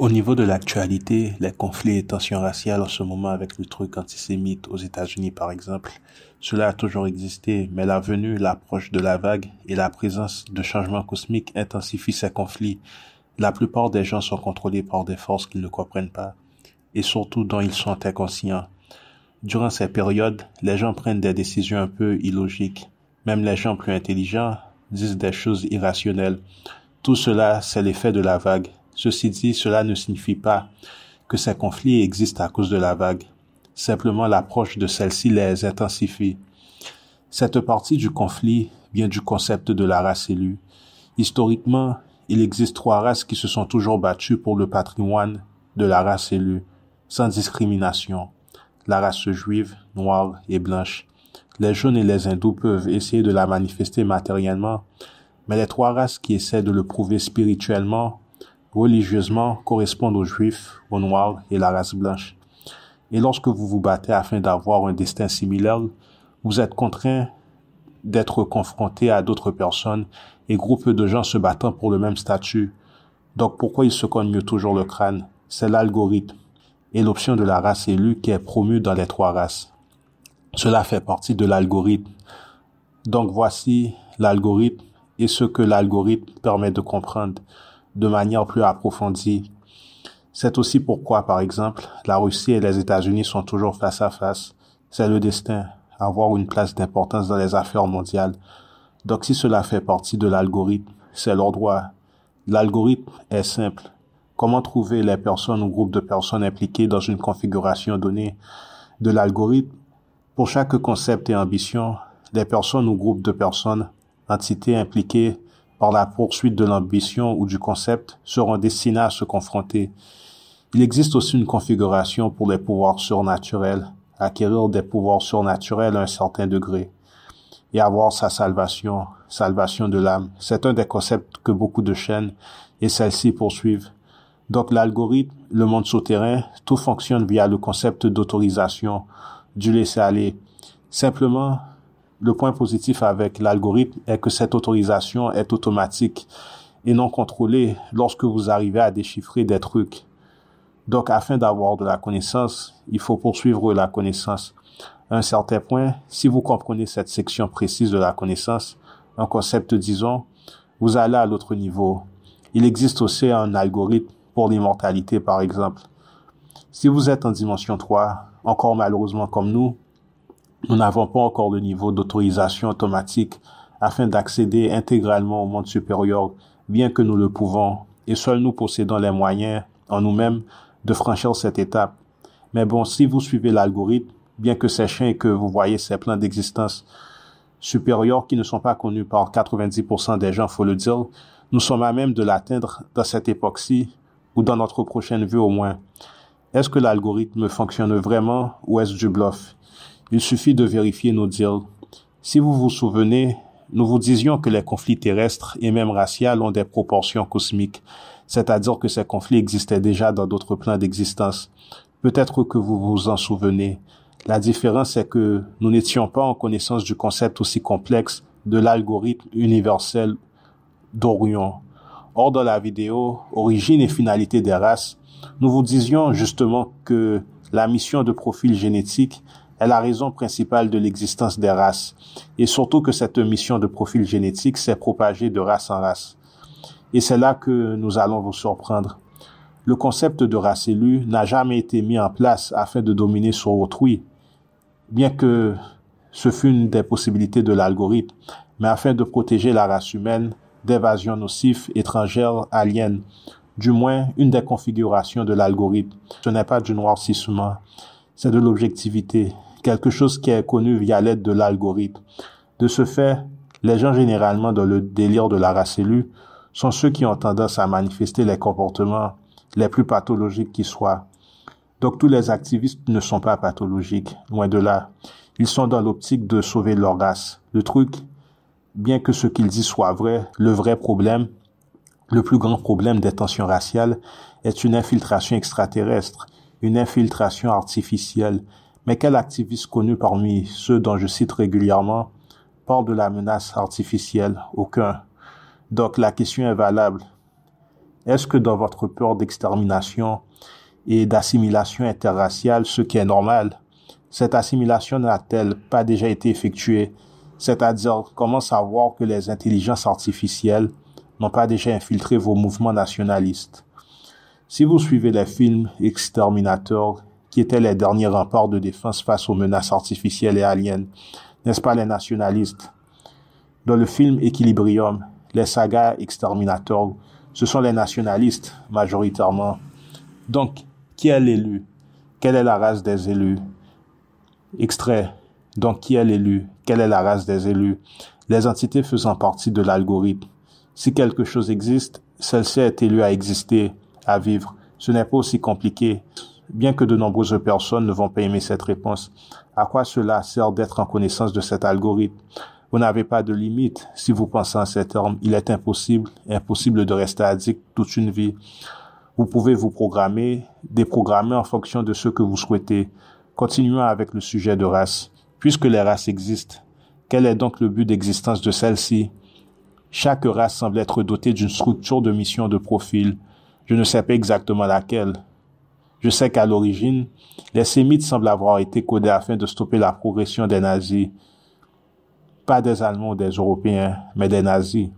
Au niveau de l'actualité, les conflits et tensions raciales en ce moment avec le truc antisémite aux États-Unis par exemple, cela a toujours existé, mais la venue, l'approche de la vague et la présence de changements cosmiques intensifient ces conflits. La plupart des gens sont contrôlés par des forces qu'ils ne comprennent pas, et surtout dont ils sont inconscients. Durant ces périodes, les gens prennent des décisions un peu illogiques. Même les gens plus intelligents disent des choses irrationnelles. Tout cela, c'est l'effet de la vague. Ceci dit, cela ne signifie pas que ces conflits existent à cause de la vague. Simplement, l'approche de celle-ci les intensifie. Cette partie du conflit vient du concept de la race élue. Historiquement, il existe 3 races qui se sont toujours battues pour le patrimoine de la race élue, sans discrimination. La race juive, noire et blanche. Les jaunes et les hindous peuvent essayer de la manifester matériellement, mais les 3 races qui essaient de le prouver spirituellement, religieusement, correspondent aux juifs, aux noirs et la race blanche. Et lorsque vous vous battez afin d'avoir un destin similaire, vous êtes contraint d'être confronté à d'autres personnes et groupes de gens se battant pour le même statut. Donc pourquoi ils se cognent mieux toujours le crâne? C'est l'algorithme et l'option de la race élue qui est promue dans les 3 races. Cela fait partie de l'algorithme. Donc voici l'algorithme et ce que l'algorithme permet de comprendre de manière plus approfondie. C'est aussi pourquoi, par exemple, la Russie et les États-Unis sont toujours face à face. C'est le destin, avoir une place d'importance dans les affaires mondiales. Donc si cela fait partie de l'algorithme, c'est leur droit. L'algorithme est simple. Comment trouver les personnes ou groupes de personnes impliquées dans une configuration donnée de l'algorithme? Pour chaque concept et ambition, les personnes ou groupes de personnes, entités impliquées par la poursuite de l'ambition ou du concept seront destinés à se confronter. Il existe aussi une configuration pour les pouvoirs surnaturels, acquérir des pouvoirs surnaturels à un certain degré et avoir sa salvation de l'âme. C'est un des concepts que beaucoup de chaînes et celles-ci poursuivent. Donc l'algorithme, le monde souterrain, tout fonctionne via le concept d'autorisation, du laisser-aller. Simplement, le point positif avec l'algorithme est que cette autorisation est automatique et non contrôlée lorsque vous arrivez à déchiffrer des trucs. Donc, afin d'avoir de la connaissance, il faut poursuivre la connaissance. À un certain point, si vous comprenez cette section précise de la connaissance, un concept disons, vous allez à l'autre niveau. Il existe aussi un algorithme pour l'immortalité, par exemple. Si vous êtes en dimension 3, encore malheureusement comme nous n'avons pas encore le niveau d'autorisation automatique afin d'accéder intégralement au monde supérieur, bien que nous le pouvons, et seuls nous possédons les moyens en nous-mêmes de franchir cette étape. Mais bon, si vous suivez l'algorithme, bien que ces chiens et que vous voyez ces plans d'existence supérieurs qui ne sont pas connus par 90% des gens, faut le dire, nous sommes à même de l'atteindre dans cette époque-ci, ou dans notre prochaine vue au moins. Est-ce que l'algorithme fonctionne vraiment ou est-ce du bluff? Il suffit de vérifier nos deals. Si vous vous souvenez, nous vous disions que les conflits terrestres et même raciaux ont des proportions cosmiques, c'est-à-dire que ces conflits existaient déjà dans d'autres plans d'existence. Peut-être que vous vous en souvenez. La différence est que nous n'étions pas en connaissance du concept aussi complexe de l'algorithme universel d'Orion. Or, dans la vidéo « Origine et finalité des races », nous vous disions justement que la mission de profil génétique est la raison principale de l'existence des races, et surtout que cette mission de profil génétique s'est propagée de race en race. Et c'est là que nous allons vous surprendre. Le concept de race élue n'a jamais été mis en place afin de dominer sur autrui, bien que ce fût une des possibilités de l'algorithme, mais afin de protéger la race humaine d'évasions nocives, étrangères, aliens. Du moins, une des configurations de l'algorithme. Ce n'est pas du noircissement, c'est de l'objectivité, quelque chose qui est connu via l'aide de l'algorithme. De ce fait, les gens généralement dans le délire de la race élue sont ceux qui ont tendance à manifester les comportements les plus pathologiques qui soient. Donc tous les activistes ne sont pas pathologiques, loin de là. Ils sont dans l'optique de sauver leur race. Le truc, bien que ce qu'ils disent soit vrai, le vrai problème, le plus grand problème des tensions raciales est une infiltration extraterrestre, une infiltration artificielle. Mais quel activiste connu parmi ceux dont je cite régulièrement parle de la menace artificielle? Aucun. Donc la question est valable. Est-ce que dans votre peur d'extermination et d'assimilation interraciale, ce qui est normal, cette assimilation n'a-t-elle pas déjà été effectuée? C'est-à-dire, comment savoir que les intelligences artificielles n'ont pas déjà infiltré vos mouvements nationalistes? Si vous suivez les films Exterminator, qui étaient les derniers remparts de défense face aux menaces artificielles et aliens, n'est-ce pas les nationalistes? Dans le film Equilibrium, les sagas Exterminator, ce sont les nationalistes, majoritairement. Donc, qui est l'élu? Quelle est la race des élus? Extrait. Donc, qui est l'élu? Quelle est la race des élus? Les entités faisant partie de l'algorithme. Si quelque chose existe, celle-ci est élue à exister, à vivre. Ce n'est pas aussi compliqué, bien que de nombreuses personnes ne vont pas aimer cette réponse. À quoi cela sert d'être en connaissance de cet algorithme? Vous n'avez pas de limite. Si vous pensez en ces termes, il est impossible de rester addict toute une vie. Vous pouvez vous déprogrammer en fonction de ce que vous souhaitez. Continuons avec le sujet de race. Puisque les races existent, quel est donc le but d'existence de celles-ci? Chaque race semble être dotée d'une structure de mission de profil. Je ne sais pas exactement laquelle. Je sais qu'à l'origine, les Sémites semblent avoir été codés afin de stopper la progression des nazis. Pas des Allemands ou des Européens, mais des nazis.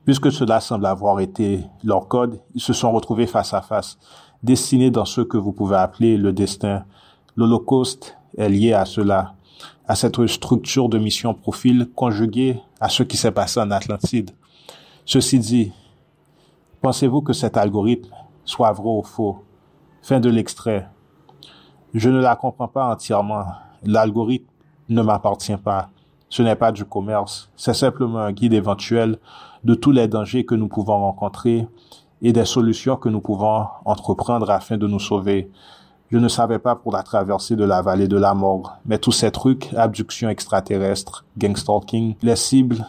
Puisque cela semble avoir été leur code, ils se sont retrouvés face à face, destinés dans ce que vous pouvez appeler le destin. L'Holocauste est lié à cela, à cette structure de mission profil conjuguée à ce qui s'est passé en Atlantide. Ceci dit, pensez-vous que cet algorithme soit vrai ou faux? Fin de l'extrait. Je ne la comprends pas entièrement. L'algorithme ne m'appartient pas. Ce n'est pas du commerce. C'est simplement un guide éventuel de tous les dangers que nous pouvons rencontrer et des solutions que nous pouvons entreprendre afin de nous sauver. Je ne savais pas pour la traversée de la vallée de la mort, mais tous ces trucs, abduction extraterrestre, gangstalking, les cibles,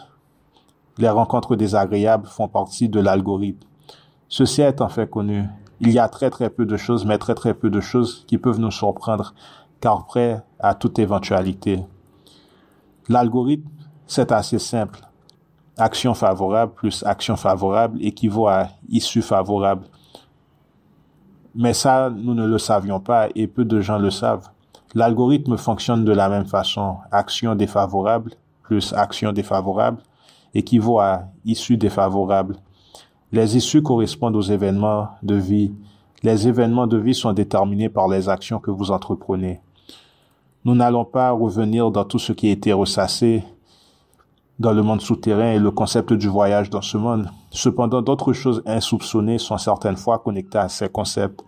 les rencontres désagréables font partie de l'algorithme. Ceci est en fait connu. Il y a très peu de choses, mais très peu de choses qui peuvent nous surprendre, car prêt à toute éventualité. L'algorithme, c'est assez simple. Action favorable plus action favorable équivaut à issue favorable. Mais ça, nous ne le savions pas et peu de gens le savent. L'algorithme fonctionne de la même façon. Action défavorable plus action défavorable équivaut à issue défavorable. Les issues correspondent aux événements de vie. Les événements de vie sont déterminés par les actions que vous entreprenez. Nous n'allons pas revenir dans tout ce qui a été ressassé dans le monde souterrain et le concept du voyage dans ce monde. Cependant, d'autres choses insoupçonnées sont certaines fois connectées à ces concepts.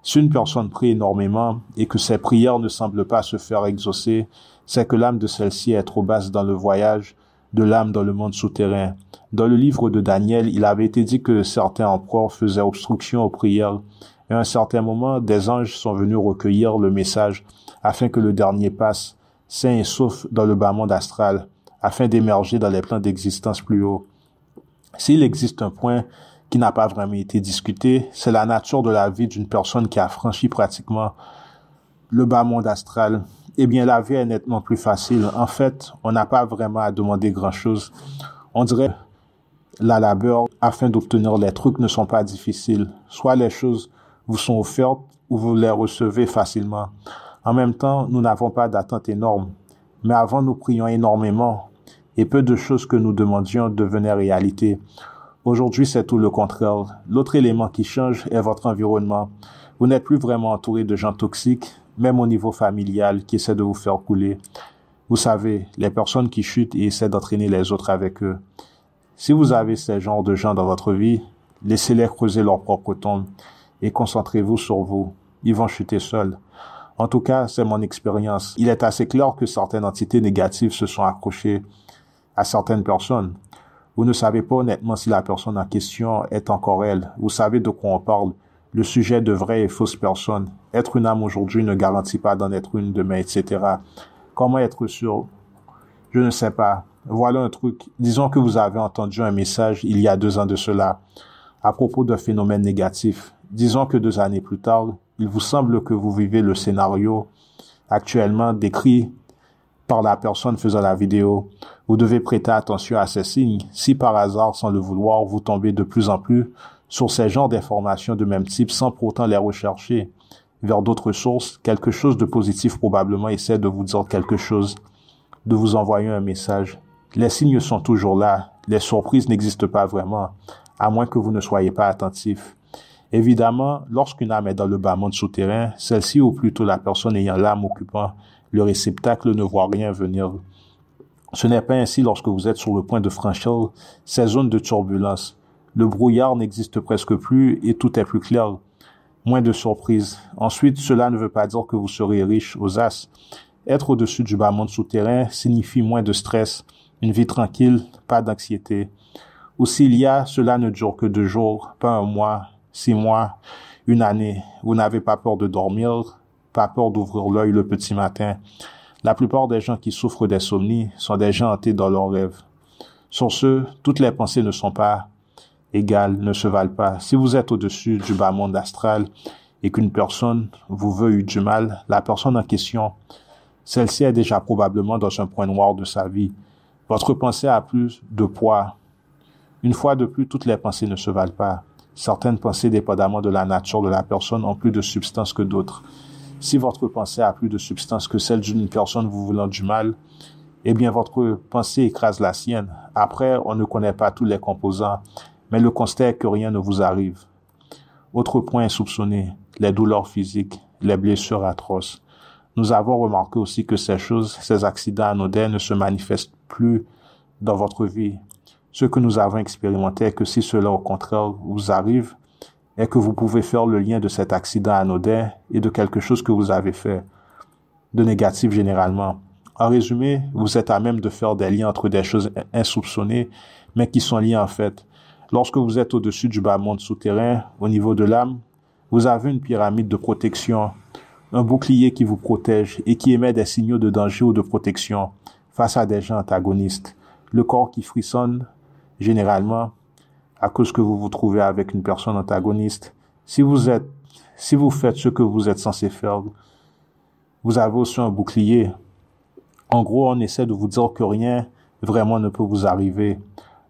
Si une personne prie énormément et que ses prières ne semblent pas se faire exaucer, c'est que l'âme de celle-ci est trop basse dans le voyage de l'âme dans le monde souterrain. Dans le livre de Daniel, il avait été dit que certains empereurs faisaient obstruction aux prières. Et à un certain moment, des anges sont venus recueillir le message afin que le dernier passe, sain et sauf dans le bas monde astral, afin d'émerger dans les plans d'existence plus hauts. S'il existe un point qui n'a pas vraiment été discuté, c'est la nature de la vie d'une personne qui a franchi pratiquement le bas monde astral. Eh bien, la vie est nettement plus facile. En fait, on n'a pas vraiment à demander grand-chose. On dirait la labeur afin d'obtenir les trucs ne sont pas difficiles. Soit les choses vous sont offertes ou vous les recevez facilement. En même temps, nous n'avons pas d'attente énorme. Mais avant, nous prions énormément et peu de choses que nous demandions devenaient réalité. Aujourd'hui, c'est tout le contraire. L'autre élément qui change est votre environnement. Vous n'êtes plus vraiment entouré de gens toxiques, même au niveau familial, qui essaient de vous faire couler. Vous savez, les personnes qui chutent et essaient d'entraîner les autres avec eux. Si vous avez ces genres de gens dans votre vie, laissez-les creuser leur propre tombe et concentrez-vous sur vous. Ils vont chuter seuls. En tout cas, c'est mon expérience. Il est assez clair que certaines entités négatives se sont accrochées à certaines personnes. Vous ne savez pas honnêtement si la personne en question est encore elle. Vous savez de quoi on parle. Le sujet de vraies et fausses personnes. Être une âme aujourd'hui ne garantit pas d'en être une demain, etc. Comment être sûr? Je ne sais pas. Voilà un truc. Disons que vous avez entendu un message il y a 2 ans de cela à propos d'un phénomène négatif. Disons que 2 années plus tard, il vous semble que vous vivez le scénario actuellement décrit par la personne faisant la vidéo. Vous devez prêter attention à ces signes. Si par hasard, sans le vouloir, vous tombez de plus en plus sur ces genres d'informations de même type sans pour autant les rechercher vers d'autres sources, quelque chose de positif probablement essaie de vous dire quelque chose, de vous envoyer un message. Les signes sont toujours là. Les surprises n'existent pas vraiment, à moins que vous ne soyez pas attentif. Évidemment, lorsqu'une âme est dans le bas monde souterrain, celle-ci, ou plutôt la personne ayant l'âme occupant le réceptacle, ne voit rien venir. Ce n'est pas ainsi lorsque vous êtes sur le point de franchir ces zones de turbulence. Le brouillard n'existe presque plus et tout est plus clair. Moins de surprises. Ensuite, cela ne veut pas dire que vous serez riche aux as. Être au-dessus du bas monde souterrain signifie moins de stress, une vie tranquille, pas d'anxiété. Ou s'il y a, cela ne dure que 2 jours, pas 1 mois, 6 mois, 1 année. Vous n'avez pas peur de dormir, pas peur d'ouvrir l'œil le petit matin. La plupart des gens qui souffrent d'insomnie sont des gens hantés dans leurs rêves. Sur ce, toutes les pensées ne sont pas égales, ne se valent pas. Si vous êtes au-dessus du bas monde astral et qu'une personne vous veut du mal, la personne en question, celle-ci est déjà probablement dans un point noir de sa vie. Votre pensée a plus de poids. Une fois de plus, toutes les pensées ne se valent pas. Certaines pensées, dépendamment de la nature de la personne, ont plus de substance que d'autres. Si votre pensée a plus de substance que celle d'une personne vous voulant du mal, eh bien votre pensée écrase la sienne. Après, on ne connaît pas tous les composants, mais le constat est que rien ne vous arrive. Autre point insoupçonné, les douleurs physiques, les blessures atroces. Nous avons remarqué aussi que ces choses, ces accidents anodins ne se manifestent plus dans votre vie. Ce que nous avons expérimenté est que si cela au contraire vous arrive, est que vous pouvez faire le lien de cet accident anodin et de quelque chose que vous avez fait, de négatif généralement. En résumé, vous êtes à même de faire des liens entre des choses insoupçonnées, mais qui sont liées en fait. Lorsque vous êtes au-dessus du bas monde souterrain, au niveau de l'âme, vous avez une pyramide de protection, un bouclier qui vous protège et qui émet des signaux de danger ou de protection face à des gens antagonistes. Le corps qui frissonne, généralement, à cause que vous vous trouvez avec une personne antagoniste. Si vous faites ce que vous êtes censé faire, vous avez aussi un bouclier. En gros, on essaie de vous dire que rien vraiment ne peut vous arriver.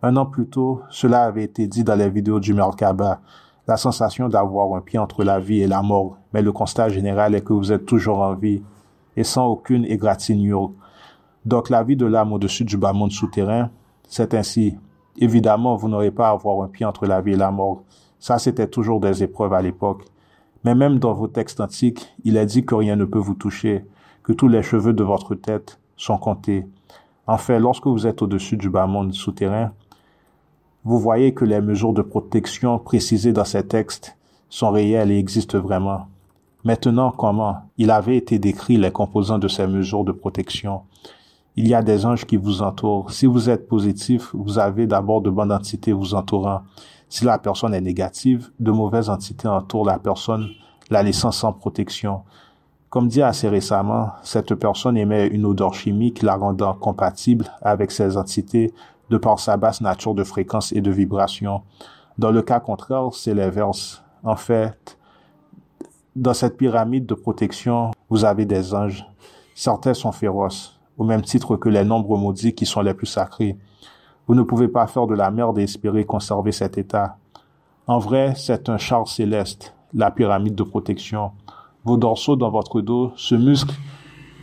1 an plus tôt, cela avait été dit dans les vidéos du Merkaba. La sensation d'avoir un pied entre la vie et la mort. Mais le constat général est que vous êtes toujours en vie et sans aucune égratignure. Donc la vie de l'âme au-dessus du bas monde souterrain, c'est ainsi. Évidemment, vous n'aurez pas à avoir un pied entre la vie et la mort. Ça, c'était toujours des épreuves à l'époque. Mais même dans vos textes antiques, il est dit que rien ne peut vous toucher, que tous les cheveux de votre tête sont comptés. En fait, lorsque vous êtes au-dessus du bas monde souterrain, vous voyez que les mesures de protection précisées dans ces textes sont réelles et existent vraiment. Maintenant, comment? Il avait été décrit les composants de ces mesures de protection. Il y a des anges qui vous entourent. Si vous êtes positif, vous avez d'abord de bonnes entités vous entourant. Si la personne est négative, de mauvaises entités entourent la personne, la laissant sans protection. Comme dit assez récemment, cette personne émet une odeur chimique la rendant compatible avec ces entités de par sa basse nature de fréquence et de vibration. Dans le cas contraire, c'est l'inverse. En fait, dans cette pyramide de protection, vous avez des anges. Certains sont féroces, au même titre que les nombres maudits qui sont les plus sacrés. Vous ne pouvez pas faire de la merde et espérer conserver cet état. En vrai, c'est un char céleste, la pyramide de protection. Vos dorsaux dans votre dos, ce muscle,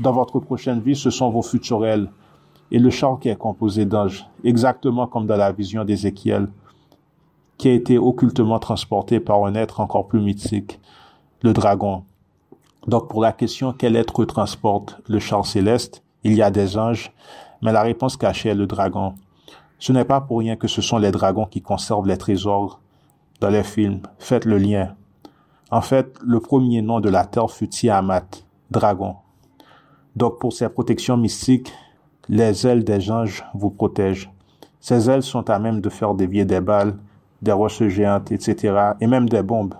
dans votre prochaine vie, ce sont vos futurs ailes. Et le char qui est composé d'anges, exactement comme dans la vision d'Ézéchiel, qui a été occultement transporté par un être encore plus mythique, le dragon. Donc pour la question quel être transporte le char céleste, il y a des anges, mais la réponse cachée est le dragon. Ce n'est pas pour rien que ce sont les dragons qui conservent les trésors dans les films. Faites le lien. En fait, le premier nom de la terre fut Tiamat, dragon. Donc pour ces protections mystiques, les ailes des anges vous protègent. Ces ailes sont à même de faire dévier des balles, des roches géantes, etc. et même des bombes.